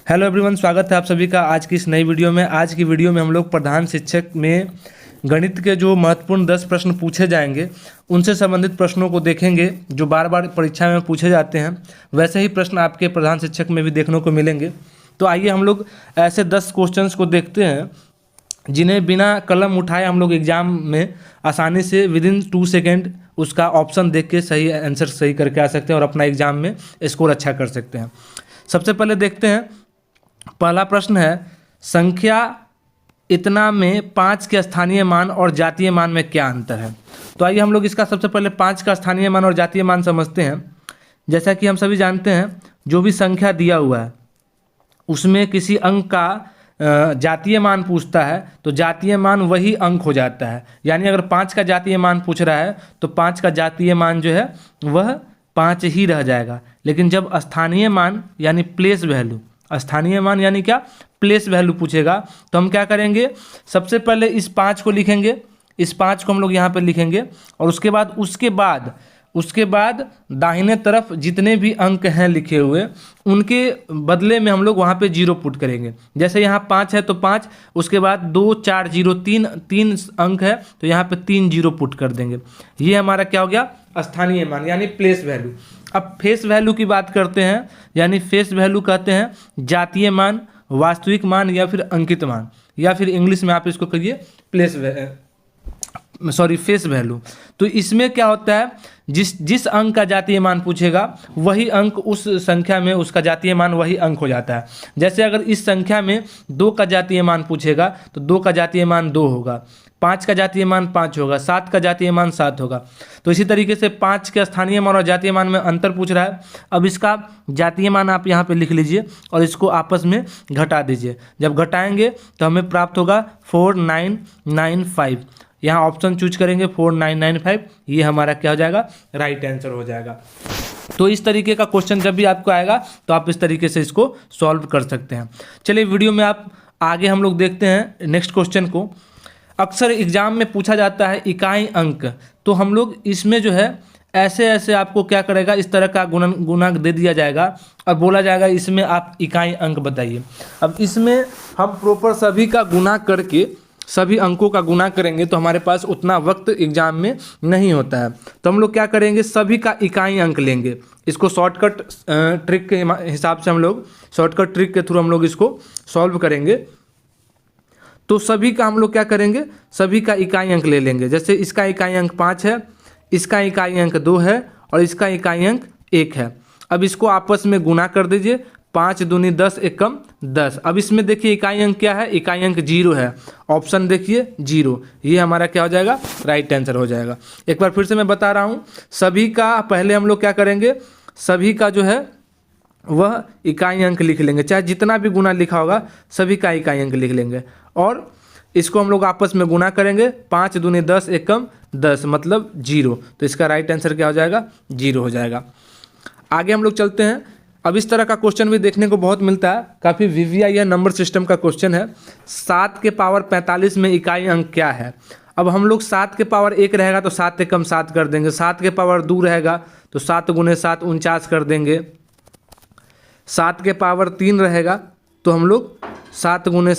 Hello everyone, स्वागत है आप सभी का आज की इस नई वीडियो में। आज की वीडियो में हम लोग प्रधान शिक्षक में गणित के जो महत्वपूर्ण 10 प्रश्न पूछे जाएंगे उनसे संबंधित प्रश्नों को देखेंगे जो बार बार परीक्षा में पूछे जाते हैं। वैसे ही प्रश्न आपके प्रधान शिक्षक में भी देखने को मिलेंगे। तो आइए हम लोग ऐसे 10 क्वेश्चंस को देखते हैं जिन्हें बिना कलम उठाए हम लोग एग्जाम में आसानी से विदिन 2 सेकेंड उसका ऑप्शन देख के सही आंसर सही करके आ सकते हैं और अपना एग्जाम में स्कोर अच्छा कर सकते हैं। सबसे पहले देखते हैं, पहला प्रश्न है, संख्या इतना में 5 के स्थानीय मान और जातीय मान में क्या अंतर है। तो आइए हम लोग इसका सबसे पहले 5 का स्थानीय मान और जातीय मान समझते हैं। जैसा कि हम सभी जानते हैं, जो भी संख्या दिया हुआ है उसमें किसी अंक का जातीय मान पूछता है तो जातीय मान वही अंक हो जाता है। यानी अगर 5 का जातीय मान पूछ रहा है तो 5 का जातीय मान जो है वह 5 ही रह जाएगा। लेकिन जब स्थानीय मान यानी प्लेस वैल्यू, स्थानीय मान यानी क्या, प्लेस वैल्यू पूछेगा तो हम क्या करेंगे, सबसे पहले इस 5 को लिखेंगे, इस 5 को हम लोग यहाँ पे लिखेंगे और उसके बाद दाहिने तरफ जितने भी अंक हैं लिखे हुए उनके बदले में हम लोग वहाँ पे 0 पुट करेंगे। जैसे यहाँ 5 है तो 5, उसके बाद 2 4 0 तीन अंक है तो यहाँ पे 3 0 पुट कर देंगे। ये हमारा क्या हो गया, स्थानीय मान यानी प्लेस वैल्यू। अब फेस वैल्यू की बात करते हैं, यानी फेस वैल्यू कहते हैं जातीय मान, वास्तविक मान या फिर अंकित मान, या फिर इंग्लिश में आप इसको कहिए फेस वैल्यू। तो इसमें क्या होता है, जिस अंक का जातीय मान पूछेगा वही अंक उस संख्या में उसका जातीय मान वही अंक हो जाता है। जैसे अगर इस संख्या में 2 का जातीय मान पूछेगा तो 2 का जातीय मान 2 होगा, 5 का जातीय मान 5 होगा, 7 का जातीय मान 7 होगा। तो इसी तरीके से 5 के स्थानीय मान और जातीय मान में अंतर पूछ रहा है। अब इसका जातीय मान आप यहाँ पे लिख लीजिए और इसको आपस में घटा दीजिए। जब घटाएंगे तो हमें प्राप्त होगा 4995। यहाँ ऑप्शन चूज करेंगे 4995, ये हमारा क्या हो जाएगा, राइट आंसर हो जाएगा। तो इस तरीके का क्वेश्चन जब भी आपको आएगा तो आप इस तरीके से इसको सॉल्व कर सकते हैं। चलिए वीडियो में आप आगे हम लोग देखते हैं नेक्स्ट क्वेश्चन को। अक्सर एग्जाम में पूछा जाता है इकाई अंक, तो हम लोग इसमें जो है ऐसे आपको क्या करेगा, इस तरह का गुणक दे दिया जाएगा और बोला जाएगा इसमें आप इकाई अंक बताइए। अब इसमें हम प्रॉपर सभी का गुना करके सभी अंकों का गुना करेंगे तो हमारे पास उतना वक्त एग्जाम में नहीं होता है। तो हम लोग क्या करेंगे, सभी का इकाई अंक लेंगे। इसको शॉर्टकट ट्रिक के हिसाब से हम लोग शॉर्टकट ट्रिक के थ्रू हम लोग इसको सॉल्व करेंगे। तो सभी का हम लोग क्या करेंगे, सभी का इकाई अंक ले लेंगे। जैसे इसका इकाई अंक 5 है, इसका इकाई अंक 2 है और इसका इकाई अंक 1 है। अब इसको आपस में गुना कर दीजिए, 5 दूनी 10 एकम 10। अब इसमें देखिए इकाई अंक क्या है, इकाई अंक 0 है। ऑप्शन देखिए 0, ये हमारा क्या हो जाएगा, राइट आंसर हो जाएगा। एक बार फिर से मैं बता रहा हूँ, सभी का पहले हम लोग क्या करेंगे, सभी का जो है वह इकाई अंक लिख लेंगे, चाहे जितना भी गुना लिखा होगा सभी का इकाई अंक लिख लेंगे और इसको हम लोग आपस में गुना करेंगे। 5 दूनी 10 एकम 10 मतलब 0। तो इसका राइट आंसर क्या हो जाएगा, 0 हो जाएगा। आगे हम लोग चलते हैं। अब इस तरह का क्वेश्चन भी देखने को बहुत मिलता है, काफ़ी वीवीआई या नंबर सिस्टम का क्वेश्चन है। 7 के पावर 45 में इकाई अंक क्या है। अब हम लोग 7 के पावर 1 रहेगा तो 7 एकम 7 कर देंगे, 7 के पावर 2 रहेगा तो 7 गुने 7 49 कर देंगे, 7 के पावर 3 रहेगा तो हम लोग 7 गुने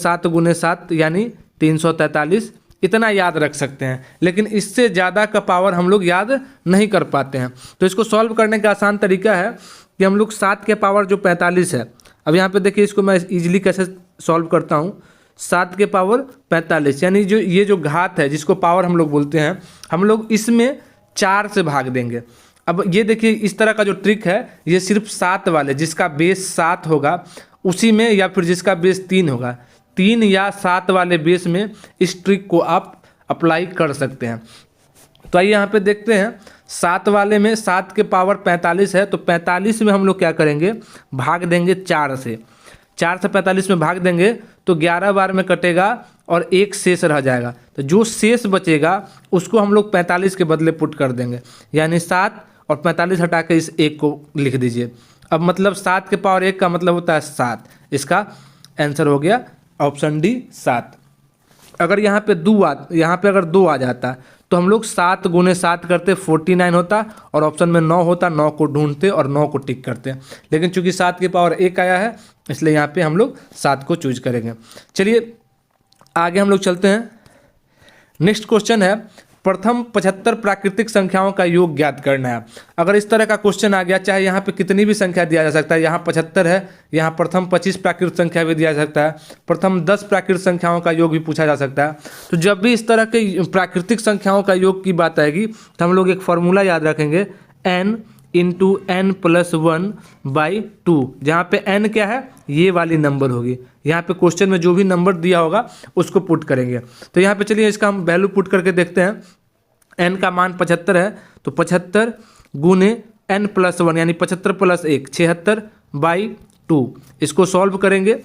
7 यानी 343 इतना याद रख सकते हैं। लेकिन इससे ज़्यादा का पावर हम लोग याद नहीं कर पाते हैं। तो इसको सॉल्व करने का आसान तरीका है कि हम लोग 7 के पावर जो 45 है, अब यहाँ पे देखिए इसको मैं इजीली कैसे सॉल्व करता हूँ। 7 के पावर 45 यानी जो ये जो घात है जिसको पावर हम लोग बोलते हैं, हम लोग इसमें 4 से भाग देंगे। अब ये देखिए इस तरह का जो ट्रिक है ये सिर्फ 7 वाले, जिसका बेस 7 होगा उसी में, या फिर जिसका बेस 3 होगा, 3 या 7 वाले बेस में इस ट्रिक को आप अप्लाई कर सकते हैं। तो आइए यहाँ पे देखते हैं, 7 वाले में 7 के पावर 45 है तो 45 में हम लोग क्या करेंगे, भाग देंगे 4 से। 4 से 45 में भाग देंगे तो 11 बार में कटेगा और 1 शेष रह जाएगा। तो जो शेष बचेगा उसको हम लोग 45 के बदले पुट कर देंगे, यानी 7 और 45 हटा के इस 1 को लिख दीजिए। अब मतलब 7 के पावर 1 का मतलब होता है 7। इसका आंसर हो गया ऑप्शन डी 7। अगर यहाँ पे अगर 2 आ जाता तो हम लोग 7 गुने 7 करते 49 होता, और ऑप्शन में 9 होता, 9 को ढूंढते और 9 को टिक करते। लेकिन चूंकि 7 की पावर 1 आया है, इसलिए यहाँ पे हम लोग 7 को चूज करेंगे। चलिए आगे हम लोग चलते हैं। नेक्स्ट क्वेश्चन है, प्रथम 75 प्राकृतिक संख्याओं का योग ज्ञात करना है। अगर इस तरह का क्वेश्चन आ गया, चाहे यहाँ पे कितनी भी संख्या दिया जा सकता है, यहाँ 75 है, यहाँ प्रथम 25 प्राकृतिक संख्या भी दिया जा सकता है, प्रथम 10 प्राकृतिक संख्याओं का योग भी पूछा जा सकता है। तो जब भी इस तरह के प्राकृतिक संख्याओं का योग की बात आएगी तो हम लोग एक फॉर्मूला याद रखेंगे, n इंटू n प्लस 1/2, जहाँ पे n क्या है, ये वाली नंबर होगी। यहाँ पे क्वेश्चन में जो भी नंबर दिया होगा उसको पुट करेंगे। तो यहाँ पे चलिए इसका हम वैल्यू पुट करके देखते हैं। n का मान 75 है, तो 75 गुने n प्लस 1 यानी 75 प्लस 1 76/2। इसको सॉल्व करेंगे,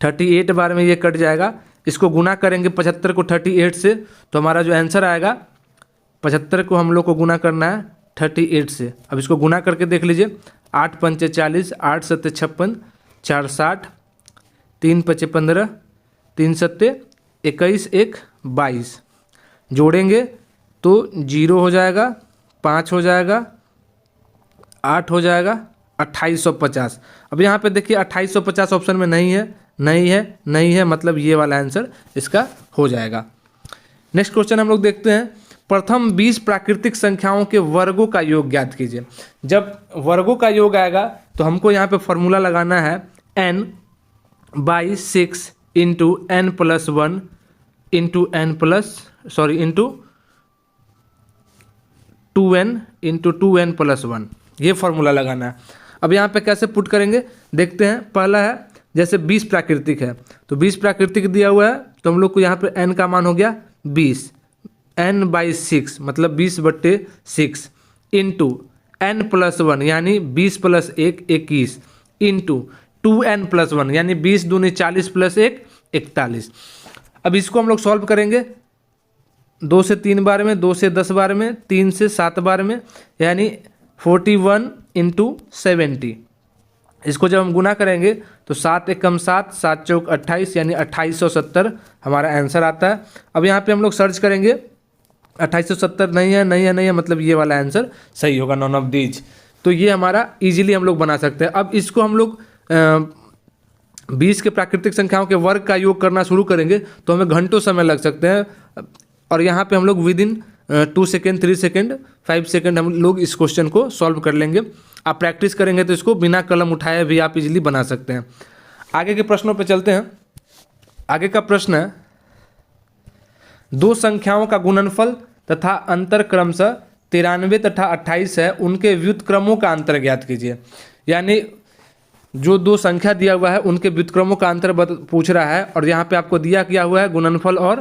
38 बार में ये कट जाएगा। इसको गुना करेंगे 75 को 38 से, तो हमारा जो आंसर आएगा, 75 को हम लोग को गुना करना है 38 से। अब इसको गुना करके देख लीजिए, 8 पंचे 40, 8 सत्ते 56, 4 60, 3 पचे 15, 3 सत्ते 21, 1 22। जोड़ेंगे तो 0 हो जाएगा, 5 हो जाएगा, 8 हो जाएगा, 2850। अब यहाँ पे देखिए 2850 ऑप्शन में नहीं है, नहीं है, नहीं है, मतलब ये वाला आंसर इसका हो जाएगा। नेक्स्ट क्वेश्चन हम लोग देखते हैं, प्रथम 20 प्राकृतिक संख्याओं के वर्गों का योग ज्ञात कीजिए। जब वर्गों का योग आएगा तो हमको यहाँ पे फॉर्मूला लगाना है n/6 into n plus 1 into into 2n into 2n plus 1, ये फॉर्मूला लगाना है। अब यहाँ पे कैसे पुट करेंगे देखते हैं। पहला है, जैसे 20 प्राकृतिक है, तो 20 प्राकृतिक दिया हुआ है, तो हम लोग को यहाँ पे n का मान हो गया 20, n/6 मतलब 20/6 इंटू n प्लस 1 यानी 20 प्लस 1 21 इंटू 2n प्लस 1 यानी 20 दूनी 40 प्लस 1 41। अब इसको हम लोग सॉल्व करेंगे 2 से 3 बार में, 2 से 10 बार में, 3 से 7 बार में, यानी 41 इंटू 70। इसको जब हम गुना करेंगे तो 7 एकम 7, 7 चौक 28 यानी 2870 हमारा आंसर आता है। अब यहाँ पे हम लोग सर्च करेंगे, 2870 नहीं है, नहीं है, नहीं है, मतलब ये वाला आंसर सही होगा, नॉन ऑफ दीज। तो ये हमारा इजीली हम लोग बना सकते हैं। अब इसको हम लोग 20 के प्राकृतिक संख्याओं के वर्ग का योग करना शुरू करेंगे तो हमें घंटों समय लग सकते हैं। और यहाँ पे हम लोग विदिन 2 सेकेंड, 3 सेकेंड, 5 सेकेंड हम लोग इस क्वेश्चन को सॉल्व कर लेंगे। आप प्रैक्टिस करेंगे तो इसको बिना कलम उठाए भी आप इजीली बना सकते हैं। आगे के प्रश्नों पे चलते हैं। आगे का प्रश्न है, दो संख्याओं का गुणनफल तथा अंतर क्रमशः 93 तथा 28 है, उनके व्युत्क्रमों का अंतर ज्ञात कीजिए। यानी जो दो संख्या दिया हुआ है उनके व्युत्क्रमों का अंतर पूछ रहा है, और यहाँ पे आपको दिया किया हुआ है गुणनफल और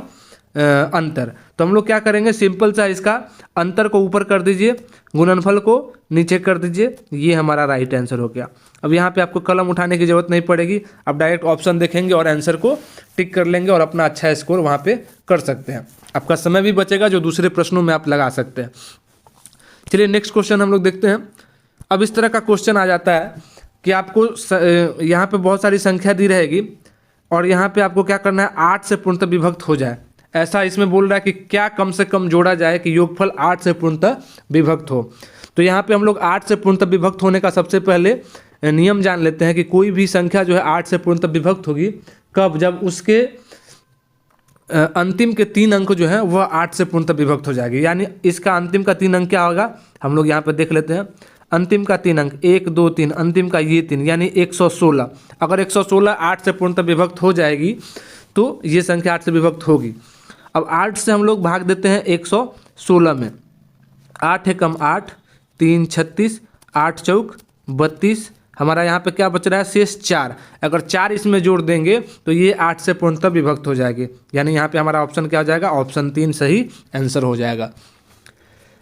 अंतर। तो हम लोग क्या करेंगे, सिंपल सा इसका अंतर को ऊपर कर दीजिए, गुणनफल को नीचे कर दीजिए, ये हमारा राइट आंसर हो गया। अब यहाँ पे आपको कलम उठाने की जरूरत नहीं पड़ेगी, आप डायरेक्ट ऑप्शन देखेंगे और आंसर को टिक कर लेंगे और अपना अच्छा स्कोर वहाँ पे कर सकते हैं। आपका समय भी बचेगा जो दूसरे प्रश्नों में आप लगा सकते हैं। चलिए नेक्स्ट क्वेश्चन हम लोग देखते हैं। अब इस तरह का क्वेश्चन आ जाता है कि आपको यहाँ पे बहुत सारी संख्या दी रहेगी और यहाँ पे आपको क्या करना है, 8 से पूर्णतः विभक्त हो जाए, ऐसा इसमें बोल रहा है कि क्या कम से कम जोड़ा जाए कि योगफल 8 से पूर्णतः विभक्त हो। तो यहाँ पे हम लोग 8 से पूर्णतः विभक्त होने का सबसे पहले नियम जान लेते हैं कि कोई भी संख्या जो है 8 से पूर्णतः विभक्त होगी कब, जब उसके अंतिम के 3 अंक जो है वह 8 से पूर्णतः विभक्त हो जाएगी। यानी इसका अंतिम का 3 अंक क्या होगा, हम लोग यहाँ पे देख लेते हैं। अंतिम का 3 अंक 1 2 3, अंतिम का ये 3 यानी 116। अगर 116 8 से पूर्णतः विभक्त हो जाएगी तो ये संख्या 8 से विभक्त होगी। अब 8 से हम लोग भाग देते हैं 116 में, 8 एकम 8, 3 36, 8 चौक 32, हमारा यहाँ पे क्या बच रहा है, शेष 4। अगर 4 इसमें जोड़ देंगे तो ये 8 से पूर्णतः विभक्त हो जाएगी। यानी यहाँ पे हमारा ऑप्शन क्या हो जाएगा, ऑप्शन 3 सही आंसर हो जाएगा।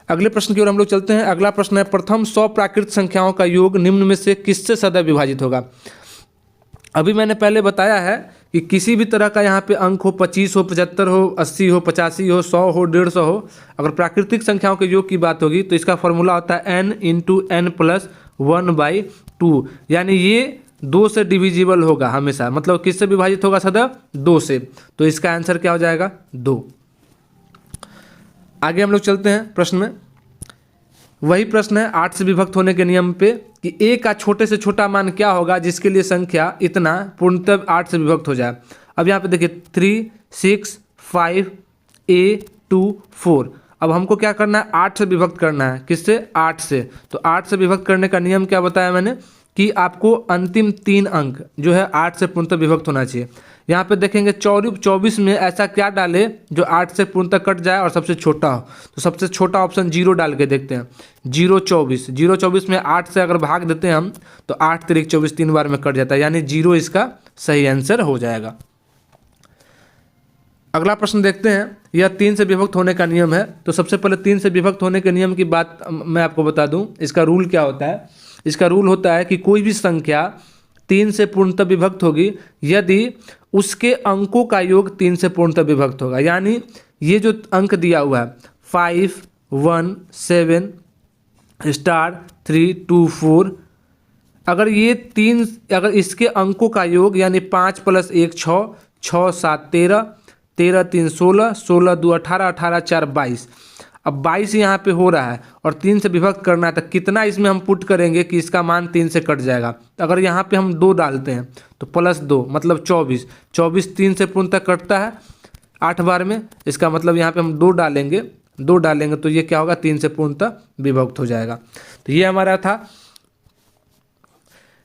अगले प्रश्न की ओर हम लोग चलते हैं। अगला प्रश्न है, प्रथम 100 प्राकृत संख्याओं का योग निम्न में से किससे सदैव विभाजित होगा। अभी मैंने पहले बताया है कि किसी भी तरह का यहाँ पे अंक हो, 25 हो, 75 हो, 80 हो, 85 हो, 100 हो, 150 हो, अगर प्राकृतिक संख्याओं के योग की बात होगी तो इसका फॉर्मूला होता है n इंटू n प्लस 1/2। यानी ये 2 से डिविजिबल होगा हमेशा, मतलब किससे विभाजित होगा सदैव, 2 से। तो इसका आंसर क्या हो जाएगा, 2। आगे हम लोग चलते हैं प्रश्न में। वही प्रश्न है 8 से विभक्त होने के नियम पे कि a का छोटे से छोटा मान क्या होगा जिसके लिए संख्या इतना पूर्णतः 8 से विभक्त हो जाए। अब यहाँ पे देखिए 3, 6, 5, a 2, 4। अब हमको क्या करना है, 8 से विभक्त करना है। किससे? 8 से। तो 8 से विभक्त करने का नियम क्या बताया मैंने कि आपको अंतिम 3 अंक जो है 8 से पूर्णतः विभक्त होना चाहिए। यहाँ पे देखेंगे 24 में ऐसा क्या डाले जो 8 से पूर्णतः कट जाए और सबसे छोटा हो। तो सबसे छोटा ऑप्शन 0 डाल के देखते हैं। 0 24 में 8 से अगर भाग देते हैं हम तो 8 तिरिक 24 3 बार में कट जाता है, यानी 0 इसका सही आंसर हो जाएगा। अगला प्रश्न देखते हैं। यह 3 से विभक्त होने का नियम है। तो सबसे पहले 3 से विभक्त होने के नियम की बात मैं आपको बता दूं। इसका रूल क्या होता है? इसका रूल होता है कि कोई भी संख्या 3 से पूर्णतः विभक्त होगी यदि उसके अंकों का योग 3 से पूर्णतः विभक्त होगा। यानी ये जो अंक दिया हुआ है 5, 1, 7, स्टार 3, 2, 4, अगर ये 3 अगर इसके अंकों का योग यानी 5 + 1 6, 6 7 13, 13 3 16, 16 2 18, 18 4 22। अब 22 यहाँ पे हो रहा है और 3 से विभक्त करना है तो कितना इसमें हम पुट करेंगे कि इसका मान 3 से कट जाएगा। तो अगर यहाँ पे हम 2 डालते हैं तो +2 मतलब 24। 24 3 से पूर्णतः कटता है 8 बार में। इसका मतलब यहाँ पे हम 2 डालेंगे तो ये क्या होगा, 3 से पूर्णतः विभक्त हो जाएगा। तो ये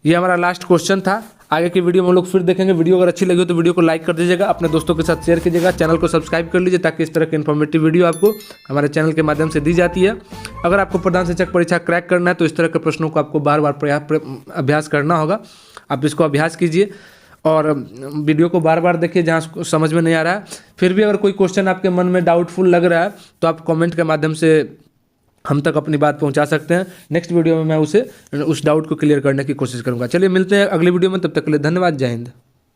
हमारा लास्ट क्वेश्चन था। आगे की वीडियो में हम लोग फिर देखेंगे। वीडियो अगर अच्छी लगी हो तो वीडियो को लाइक कर दीजिएगा, अपने दोस्तों के साथ शेयर कीजिएगा, चैनल को सब्सक्राइब कर लीजिए ताकि इस तरह की इन्फॉर्मेटिव वीडियो आपको हमारे चैनल के माध्यम से दी जाती है। अगर आपको प्रधान शिक्षक परीक्षा क्रैक करना है तो इस तरह के प्रश्नों को आपको बार बार अभ्यास करना होगा। आप इसको अभ्यास कीजिए और वीडियो को बार बार देखिए जहाँ समझ में नहीं आ रहा है। फिर भी अगर कोई क्वेश्चन आपके मन में डाउटफुल लग रहा है तो आप कमेंट के माध्यम से हम तक अपनी बात पहुंचा सकते हैं। नेक्स्ट वीडियो में मैं उस डाउट को क्लियर करने की कोशिश करूंगा। चलिए मिलते हैं अगली वीडियो में, तब तक के लिए धन्यवाद। जय हिंद।